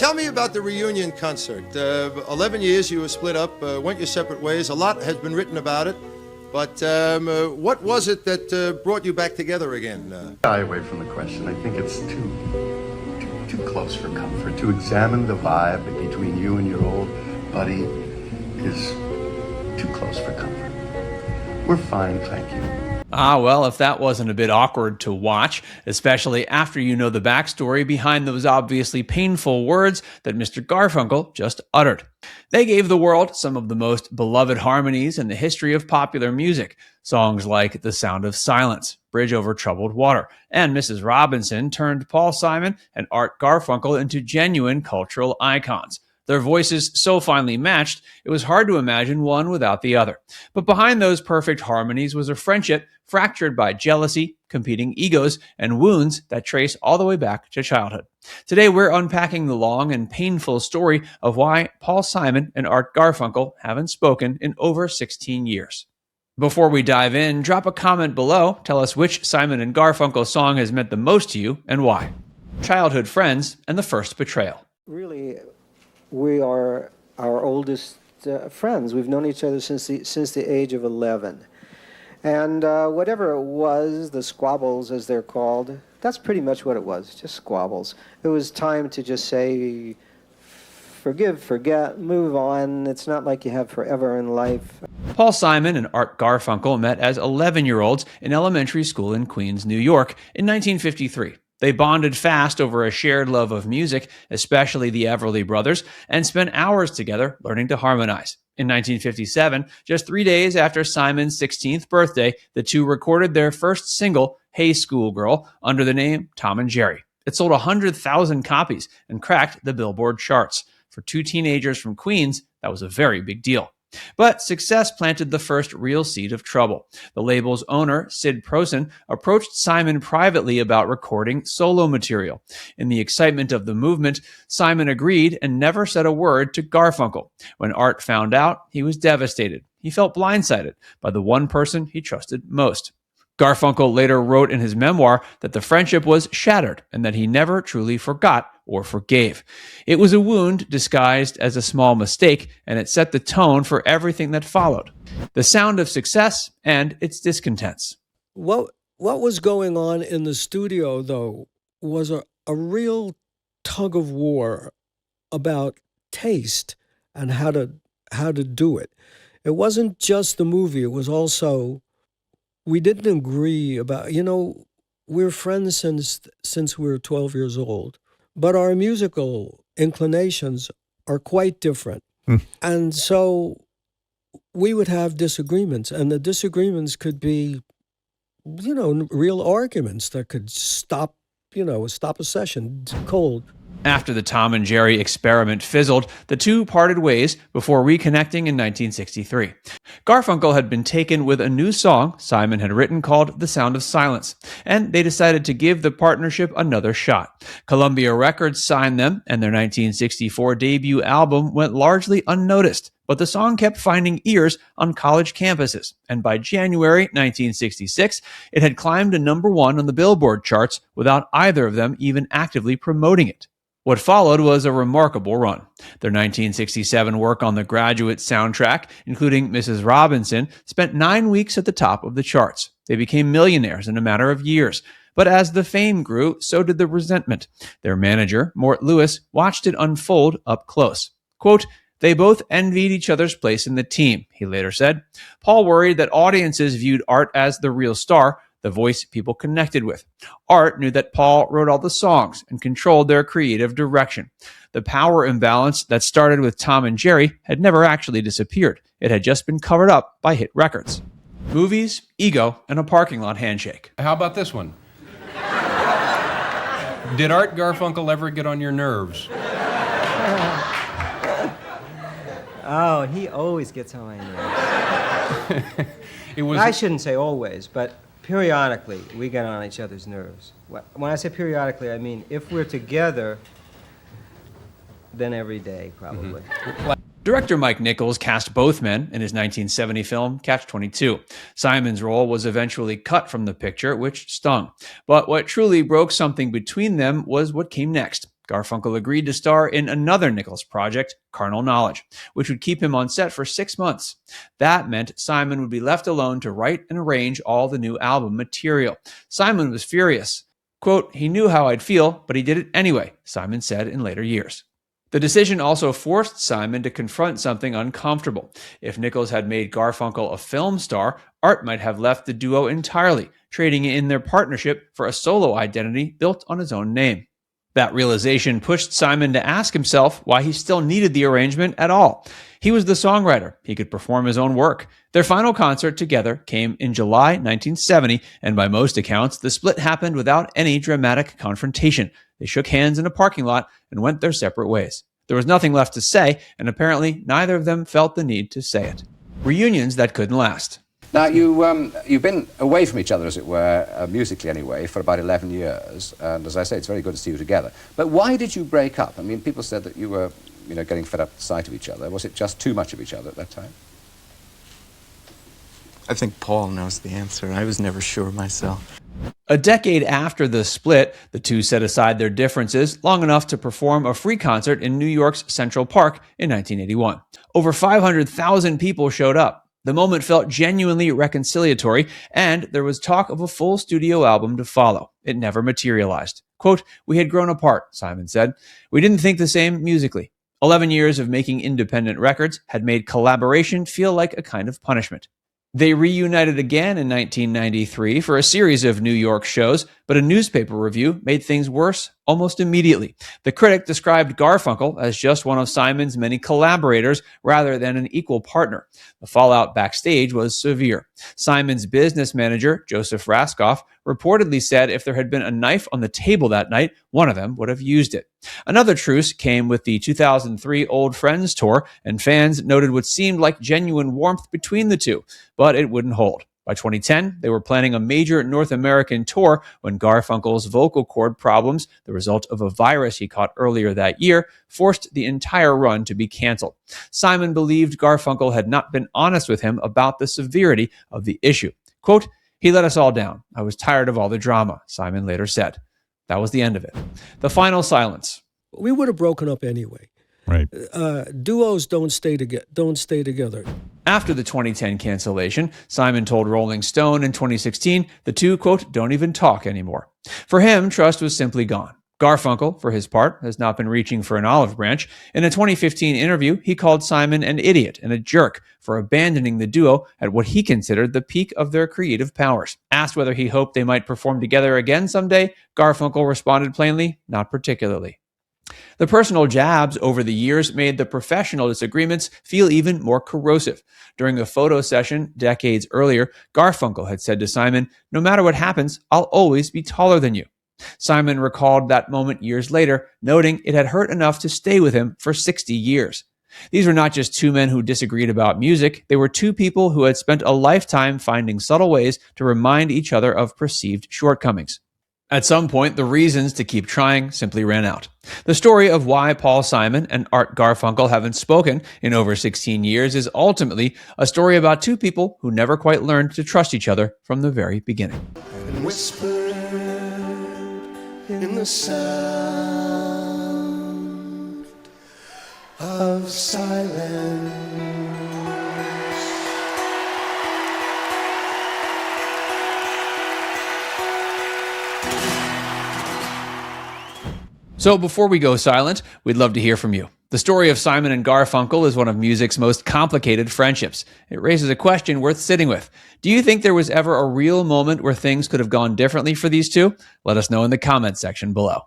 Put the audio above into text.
tell me about the reunion concert. 11 years you were split up, went your separate ways. A lot has been written about it. But what was it that brought you back together again? Shy away from the question. I think it's too close for comfort. To examine the vibe between you and your old buddy is too close for comfort. We're fine, thank you. Ah, well, if that wasn't a bit awkward to watch, especially after you know the backstory behind those obviously painful words that Mr. Garfunkel just uttered. They gave the world some of the most beloved harmonies in the history of popular music. Songs like The Sound of Silence, Bridge Over Troubled Water, and Mrs. Robinson turned Paul Simon and Art Garfunkel into genuine cultural icons. Their voices so finely matched, it was hard to imagine one without the other. But behind those perfect harmonies was a friendship fractured by jealousy, competing egos, and wounds that trace all the way back to childhood. Today, we're unpacking the long and painful story of why Paul Simon and Art Garfunkel haven't spoken in over 16 years. Before we dive in, drop a comment below. Tell us which Simon and Garfunkel song has meant the most to you and why. Childhood friends and the first betrayal. Really, we are our oldest friends. We've known each other since the age of 11. And whatever it was, the squabbles as they're called, that's pretty much what it was, just squabbles. It was time to just say, forgive, forget, move on. It's not like you have forever in life. Paul Simon and Art Garfunkel met as 11-year-olds in elementary school in Queens, New York in 1953. They bonded fast over a shared love of music, especially the Everly Brothers, and spent hours together learning to harmonize. In 1957, just 3 days after Simon's 16th birthday, the two recorded their first single, Hey Schoolgirl, under the name Tom and Jerry. It sold 100,000 copies and cracked the Billboard charts. For two teenagers from Queens, that was a very big deal. But success planted the first real seed of trouble. The label's owner, Sid Prosen, approached Simon privately about recording solo material. In the excitement of the movement, Simon agreed and never said a word to Garfunkel. When Art found out, he was devastated. He felt blindsided by the one person he trusted most. Garfunkel later wrote in his memoir that the friendship was shattered and that he never truly forgot or forgave. It was a wound disguised as a small mistake, and it set the tone for everything that followed. The Sound of Success and its Discontents. What was going on in the studio, though, was a real tug of war about taste and how to do it. It wasn't just the movie. It was also, we didn't agree about, we're friends since we were 12 years old, but our musical inclinations are quite different. And so we would have disagreements, and the disagreements could be, real arguments that could stop a session cold. After the Tom and Jerry experiment fizzled, the two parted ways before reconnecting in 1963. Garfunkel had been taken with a new song Simon had written called The Sound of Silence, and they decided to give the partnership another shot. Columbia Records signed them, and their 1964 debut album went largely unnoticed, but the song kept finding ears on college campuses, and by January 1966, it had climbed to #1 on the Billboard charts without either of them even actively promoting it. What followed was a remarkable run. Their 1967 work on the Graduate soundtrack, including Mrs. Robinson, spent 9 weeks at the top of the charts. They became millionaires in a matter of years. But as the fame grew, so did the resentment. Their manager, Mort Lewis, watched it unfold up close. Quote, "They both envied each other's place in the team," he later said. Paul worried that audiences viewed Art as the real star, the voice people connected with. Art knew that Paul wrote all the songs and controlled their creative direction. The power imbalance that started with Tom and Jerry had never actually disappeared. It had just been covered up by hit records. Movies, ego, and a parking lot handshake. How about this one? Did Art Garfunkel ever get on your nerves? Oh, he always gets on my nerves. I shouldn't say always, but periodically we get on each other's nerves. When I say periodically, I mean if we're together, then every day, probably. Director Mike Nichols cast both men in his 1970 film Catch-22. Simon's role was eventually cut from the picture, which stung. But what truly broke something between them was what came next. Garfunkel agreed to star in another Nichols project, Carnal Knowledge, which would keep him on set for 6 months. That meant Simon would be left alone to write and arrange all the new album material. Simon was furious. Quote, "He knew how I'd feel, but he did it anyway," Simon said in later years. The decision also forced Simon to confront something uncomfortable. If Nichols had made Garfunkel a film star, Art might have left the duo entirely, trading in their partnership for a solo identity built on his own name. That realization pushed Simon to ask himself why he still needed the arrangement at all. He was the songwriter. He could perform his own work. Their final concert together came in July 1970, and by most accounts, the split happened without any dramatic confrontation. They shook hands in a parking lot and went their separate ways. There was nothing left to say, and apparently neither of them felt the need to say it. Reunions that couldn't last. Now, you've been away from each other, as it were, musically anyway, for about 11 years. And as I say, it's very good to see you together. But why did you break up? I mean, people said that you were, getting fed up with the sight of each other. Was it just too much of each other at that time? I think Paul knows the answer. I was never sure myself. A decade after the split, the two set aside their differences long enough to perform a free concert in New York's Central Park in 1981. Over 500,000 people showed up. The moment felt genuinely reconciliatory, and there was talk of a full studio album to follow. It never materialized. Quote, "We had grown apart," Simon said. "We didn't think the same musically. 11 years of making independent records had made collaboration feel like a kind of punishment." They reunited again in 1993 for a series of New York shows, but a newspaper review made things worse almost immediately. The critic described Garfunkel as just one of Simon's many collaborators rather than an equal partner. The fallout backstage was severe. Simon's business manager, Joseph Raskoff, reportedly said if there had been a knife on the table that night, one of them would have used it. Another truce came with the 2003 Old Friends tour, and fans noted what seemed like genuine warmth between the two, but it wouldn't hold. By 2010, they were planning a major North American tour when Garfunkel's vocal cord problems, the result of a virus he caught earlier that year, forced the entire run to be canceled. Simon believed Garfunkel had not been honest with him about the severity of the issue. Quote, "He let us all down. I was tired of all the drama," Simon later said. That was the end of it. The final silence. We would have broken up anyway. Right. Duos don't stay together. After the 2010 cancellation, Simon told Rolling Stone in 2016 the two, quote, "don't even talk anymore." For him, trust was simply gone. Garfunkel, for his part, has not been reaching for an olive branch. In a 2015 interview, he called Simon an idiot and a jerk for abandoning the duo at what he considered the peak of their creative powers. Asked whether he hoped they might perform together again someday, Garfunkel responded plainly, "Not particularly." The personal jabs over the years made the professional disagreements feel even more corrosive. During a photo session decades earlier, Garfunkel had said to Simon, "No matter what happens, I'll always be taller than you." Simon recalled that moment years later, noting it had hurt enough to stay with him for 60 years. These were not just two men who disagreed about music, they were two people who had spent a lifetime finding subtle ways to remind each other of perceived shortcomings. At some point, the reasons to keep trying simply ran out. The story of why Paul Simon and Art Garfunkel haven't spoken in over 16 years is ultimately a story about two people who never quite learned to trust each other from the very beginning. And whispered in the sound of silence. So before we go silent, we'd love to hear from you. The story of Simon and Garfunkel is one of music's most complicated friendships. It raises a question worth sitting with. Do you think there was ever a real moment where things could have gone differently for these two? Let us know in the comments section below.